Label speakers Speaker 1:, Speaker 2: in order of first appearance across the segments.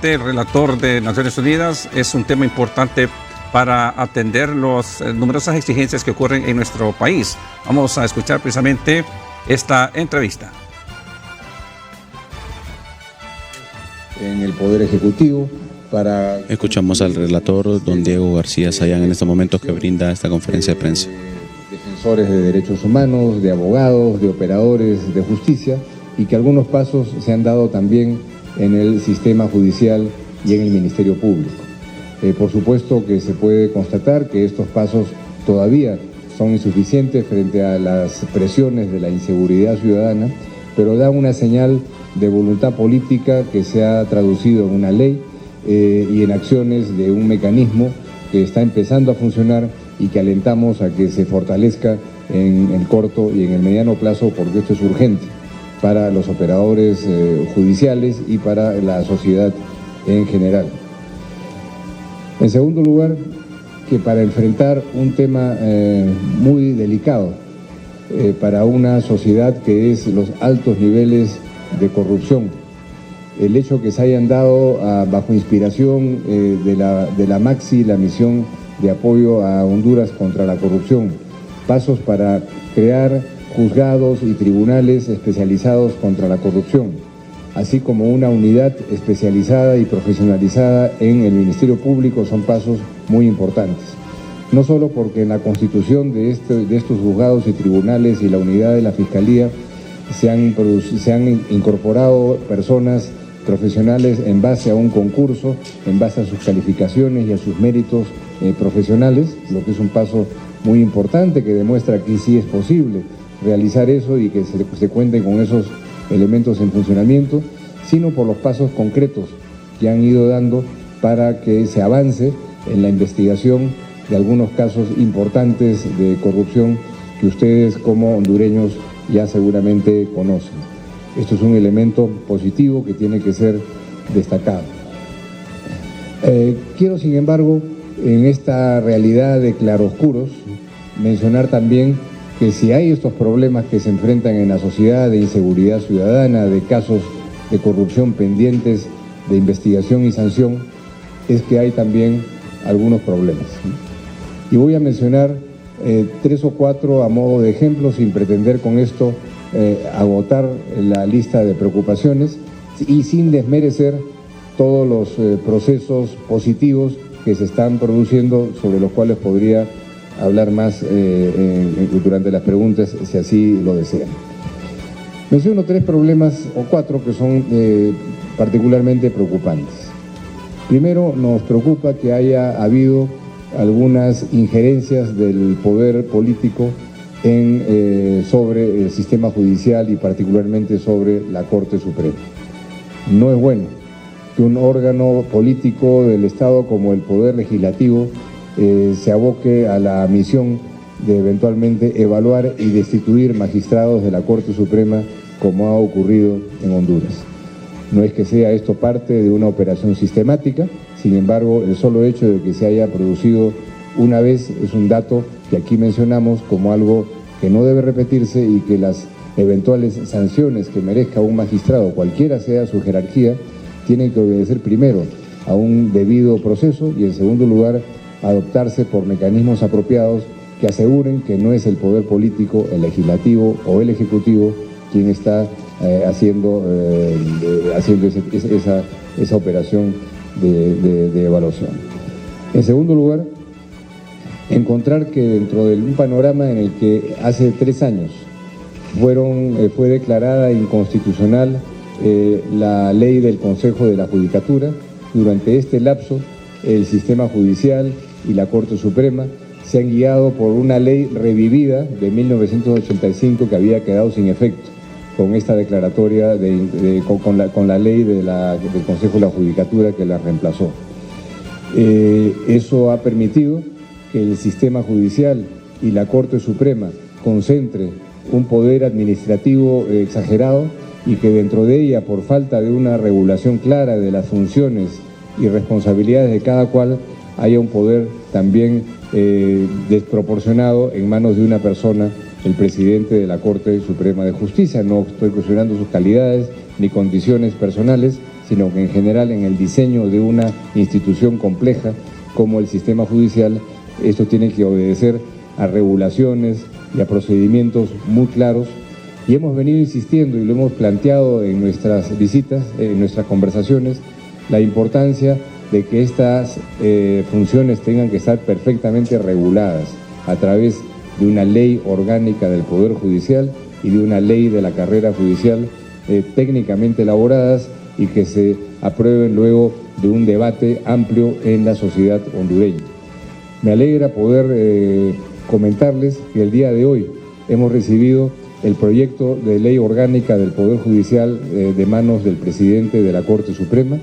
Speaker 1: El relator de Naciones Unidas es un tema importante para atender las numerosas exigencias que ocurren en nuestro país. Vamos a escuchar precisamente esta entrevista.
Speaker 2: En el Poder Ejecutivo para...
Speaker 3: Escuchamos al relator, don Diego García Sayán, en estos momentos que brinda esta conferencia de prensa.
Speaker 2: Defensores de derechos humanos, de abogados, de operadores de justicia, y que algunos pasos se han dado también en el sistema judicial y en el Ministerio Público. Por supuesto que se puede constatar que estos pasos todavía son insuficientes frente a las presiones de la inseguridad ciudadana, pero da una señal de voluntad política que se ha traducido en una ley y en acciones de un mecanismo que está empezando a funcionar y que alentamos a que se fortalezca en el corto y en el mediano plazo, porque esto es urgente para los operadores judiciales y para la sociedad en general. En segundo lugar, que para enfrentar un tema muy delicado para una sociedad que es los altos niveles de corrupción, el hecho que se hayan dado bajo inspiración de la MAXI, la misión de apoyo a Honduras contra la corrupción, pasos para crear juzgados y tribunales especializados contra la corrupción, así como una unidad especializada y profesionalizada en el Ministerio Público, son pasos muy importantes. No solo porque en la constitución de estos juzgados y tribunales y la unidad de la Fiscalía se han incorporado personas profesionales en base a un concurso, en base a sus calificaciones y a sus méritos profesionales, lo que es un paso muy importante que demuestra que sí es posible realizar eso y que se cuenten con esos elementos en funcionamiento, sino por los pasos concretos que han ido dando para que se avance en la investigación de algunos casos importantes de corrupción que ustedes como hondureños ya seguramente conocen. Esto es un elemento positivo que tiene que ser destacado. Quiero, sin embargo, en esta realidad de claroscuros, mencionar también que si hay estos problemas que se enfrentan en la sociedad de inseguridad ciudadana, de casos de corrupción pendientes de investigación y sanción, es que hay también algunos problemas. Y voy a mencionar 3 o 4 a modo de ejemplo, sin pretender con esto agotar la lista de preocupaciones y sin desmerecer todos los procesos positivos que se están produciendo, sobre los cuales podría hablar más durante las preguntas, si así lo desean. Menciono 3 problemas o 4 que son particularmente preocupantes. Primero, nos preocupa que haya habido algunas injerencias del poder político sobre el sistema judicial y particularmente sobre la Corte Suprema. No es bueno que un órgano político del Estado como el Poder Legislativo se aboque a la misión de eventualmente evaluar y destituir magistrados de la Corte Suprema, como ha ocurrido en Honduras. No es que sea esto parte de una operación sistemática, sin embargo, el solo hecho de que se haya producido una vez es un dato que aquí mencionamos como algo que no debe repetirse, y que las eventuales sanciones que merezca un magistrado, cualquiera sea su jerarquía, tienen que obedecer primero a un debido proceso y, en segundo lugar, adoptarse por mecanismos apropiados que aseguren que no es el poder político, el legislativo o el ejecutivo quien está haciendo esa operación de evaluación. En segundo lugar, encontrar que dentro de un panorama en el que hace 3 años fue declarada inconstitucional la ley del Consejo de la Judicatura, durante este lapso el sistema judicial y la Corte Suprema se han guiado por una ley revivida de 1985 que había quedado sin efecto con esta declaratoria, con la ley del Consejo de la Judicatura que la reemplazó. Eso ha permitido que el sistema judicial y la Corte Suprema concentre un poder administrativo exagerado, y que dentro de ella, por falta de una regulación clara de las funciones y responsabilidades de cada cual, haya un poder también desproporcionado en manos de una persona, el presidente de la Corte Suprema de Justicia. No estoy cuestionando sus calidades ni condiciones personales, sino que en general en el diseño de una institución compleja como el sistema judicial, esto tiene que obedecer a regulaciones y a procedimientos muy claros. Y hemos venido insistiendo y lo hemos planteado en nuestras visitas, en nuestras conversaciones, la importancia de que estas funciones tengan que estar perfectamente reguladas a través de una ley orgánica del Poder Judicial y de una ley de la carrera judicial técnicamente elaboradas y que se aprueben luego de un debate amplio en la sociedad hondureña. Me alegra poder comentarles que el día de hoy hemos recibido el proyecto de ley orgánica del Poder Judicial de manos del presidente de la Corte Suprema.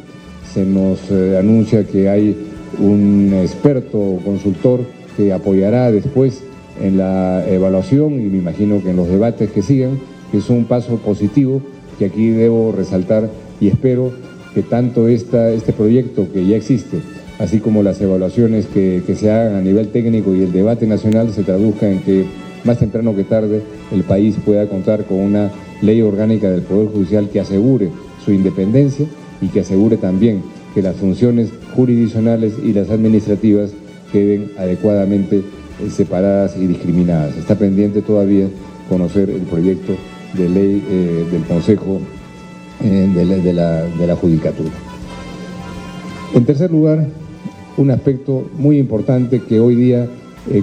Speaker 2: Se nos anuncia que hay un experto consultor que apoyará después en la evaluación y me imagino que en los debates que sigan, que es un paso positivo que aquí debo resaltar y espero que tanto este proyecto que ya existe, así como las evaluaciones que se hagan a nivel técnico y el debate nacional se traduzca en que más temprano que tarde el país pueda contar con una ley orgánica del Poder Judicial que asegure su independencia y que asegure también que las funciones jurisdiccionales y las administrativas queden adecuadamente separadas y discriminadas. Está pendiente todavía conocer el proyecto de ley del Consejo de la Judicatura. En tercer lugar, un aspecto muy importante que hoy día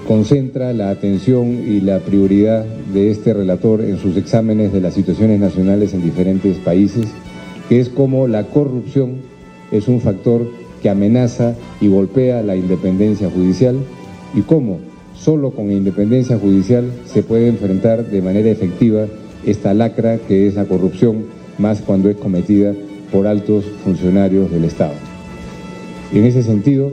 Speaker 2: concentra la atención y la prioridad de este relator en sus exámenes de las situaciones nacionales en diferentes países, que es cómo la corrupción es un factor que amenaza y golpea la independencia judicial y cómo solo con independencia judicial se puede enfrentar de manera efectiva esta lacra que es la corrupción, más cuando es cometida por altos funcionarios del Estado. En ese sentido,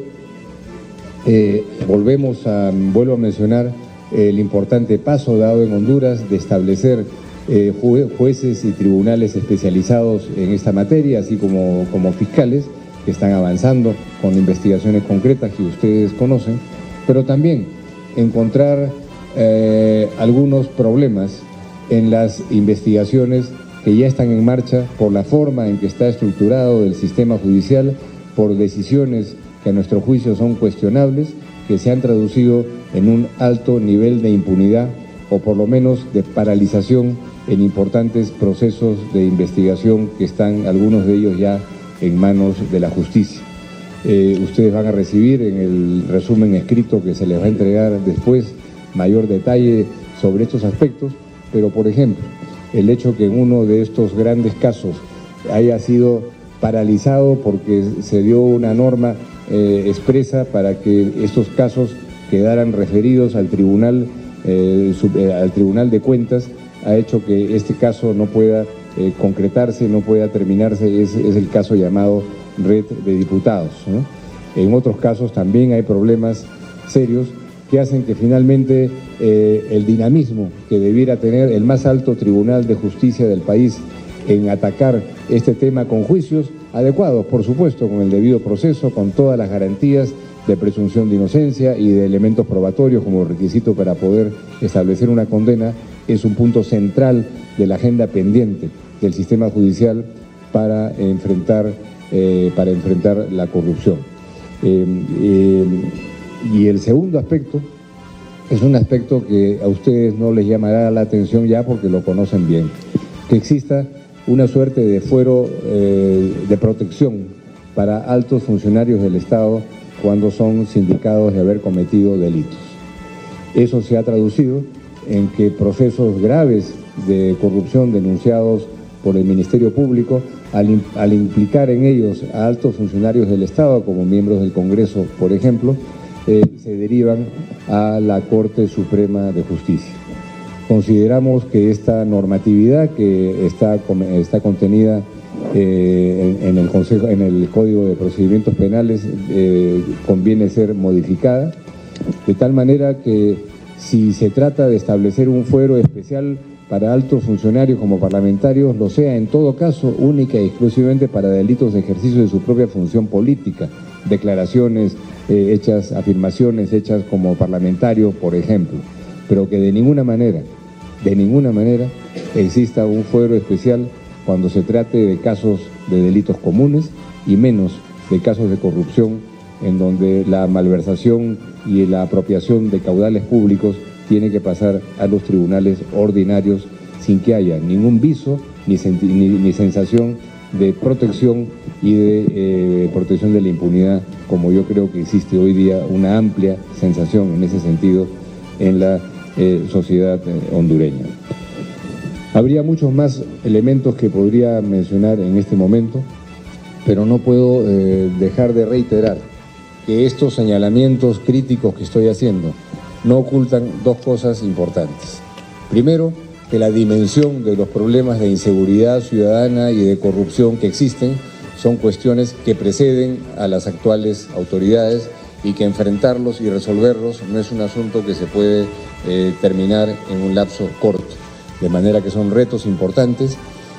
Speaker 2: vuelvo a mencionar el importante paso dado en Honduras de establecer jueces y tribunales especializados en esta materia, así como fiscales que están avanzando con investigaciones concretas que ustedes conocen, pero también encontrar algunos problemas en las investigaciones que ya están en marcha por la forma en que está estructurado el sistema judicial, por decisiones que a nuestro juicio son cuestionables, que se han traducido en un alto nivel de impunidad o por lo menos de paralización en importantes procesos de investigación que están algunos de ellos ya en manos de la justicia. Ustedes van a recibir en el resumen escrito que se les va a entregar después mayor detalle sobre estos aspectos, pero por ejemplo, el hecho que en uno de estos grandes casos haya sido paralizado porque se dio una norma expresa para que estos casos quedaran referidos al Tribunal de Cuentas, ha hecho que este caso no pueda concretarse, no pueda terminarse, es el caso llamado Red de Diputados, ¿no? En otros casos también hay problemas serios que hacen que finalmente el dinamismo que debiera tener el más alto Tribunal de Justicia del país en atacar este tema con juicios adecuados, por supuesto, con el debido proceso, con todas las garantías de presunción de inocencia y de elementos probatorios como requisito para poder establecer una condena, es un punto central de la agenda pendiente del sistema judicial para enfrentar la corrupción. Y el segundo aspecto es un aspecto que a ustedes no les llamará la atención ya porque lo conocen bien, que exista una suerte de fuero de protección para altos funcionarios del Estado cuando son sindicados de haber cometido delitos. Eso se ha traducido en que procesos graves de corrupción denunciados por el Ministerio Público, al implicar en ellos a altos funcionarios del Estado, como miembros del Congreso, por ejemplo, se derivan a la Corte Suprema de Justicia. Consideramos que esta normatividad que está contenida en el Código de Procedimientos Penales conviene ser modificada, de tal manera que si se trata de establecer un fuero especial para altos funcionarios como parlamentarios, lo sea en todo caso única y exclusivamente para delitos de ejercicio de su propia función política, declaraciones afirmaciones hechas como parlamentario, por ejemplo, pero que de ninguna manera exista un fuero especial cuando se trate de casos de delitos comunes y menos de casos de corrupción en donde la malversación y la apropiación de caudales públicos tiene que pasar a los tribunales ordinarios sin que haya ningún viso ni sensación de protección y de protección de la impunidad, como yo creo que existe hoy día una amplia sensación en ese sentido en la sociedad hondureña. Habría muchos más elementos que podría mencionar en este momento, pero no puedo dejar de reiterar que estos señalamientos críticos que estoy haciendo no ocultan dos cosas importantes. Primero, que la dimensión de los problemas de inseguridad ciudadana y de corrupción que existen son cuestiones que preceden a las actuales autoridades y que enfrentarlos y resolverlos no es un asunto que se puede terminar en un lapso corto, de manera que son retos importantes.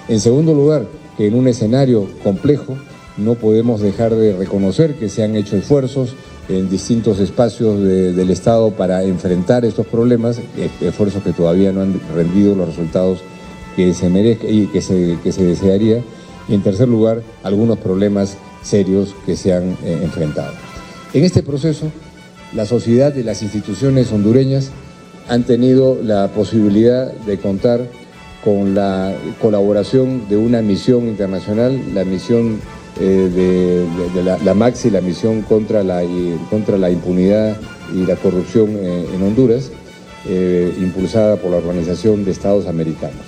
Speaker 2: En segundo lugar, que en un escenario complejo no podemos dejar de reconocer que se han hecho esfuerzos en distintos espacios del Estado para enfrentar estos problemas, esfuerzos que todavía no han rendido los resultados que se merezca y que se desearía. Y en tercer lugar, algunos problemas serios que se han enfrentado. En este proceso, la sociedad y las instituciones hondureñas han tenido la posibilidad de contar con la colaboración de una misión internacional, la misión de la MAXI, la misión contra la impunidad y la corrupción en Honduras, impulsada por la Organización de Estados Americanos.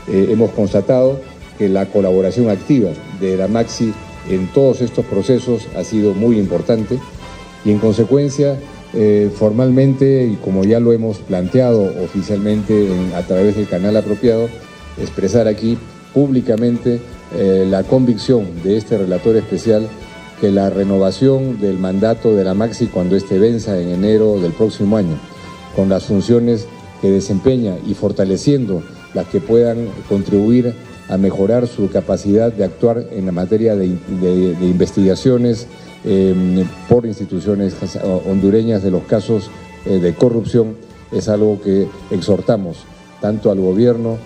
Speaker 2: Hemos constatado que la colaboración activa de la MAXI en todos estos procesos ha sido muy importante y en consecuencia formalmente, y como ya lo hemos planteado oficialmente a través del canal apropiado, expresar aquí públicamente la convicción de este relator especial que la renovación del mandato de la MAXI cuando éste venza en enero del próximo año, con las funciones que desempeña y fortaleciendo las que puedan contribuir a mejorar su capacidad de actuar en la materia de investigaciones por instituciones hondureñas de los casos de corrupción, es algo que exhortamos tanto al gobierno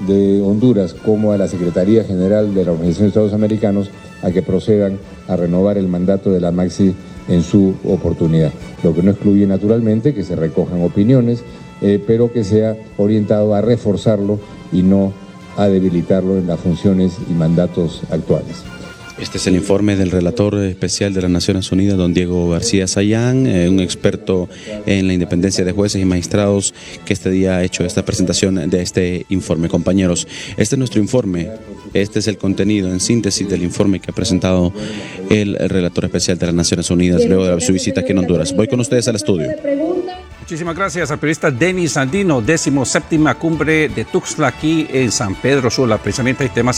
Speaker 2: de Honduras como a la Secretaría General de la Organización de Estados Americanos a que procedan a renovar el mandato de la MAXI en su oportunidad. Lo que no excluye naturalmente que se recojan opiniones, pero que sea orientado a reforzarlo y no a debilitarlo en las funciones y mandatos actuales.
Speaker 3: Este es el informe del relator especial de las Naciones Unidas, don Diego García Sayán, un experto en la independencia de jueces y magistrados que este día ha hecho esta presentación de este informe. Compañeros, este es nuestro informe, este es el contenido en síntesis del informe que ha presentado el relator especial de las Naciones Unidas luego de su visita aquí en Honduras. Voy con ustedes al estudio.
Speaker 1: Muchísimas gracias al periodista Denis Andino, 17ª cumbre de Tuxtla aquí en San Pedro Sula, precisamente hay temas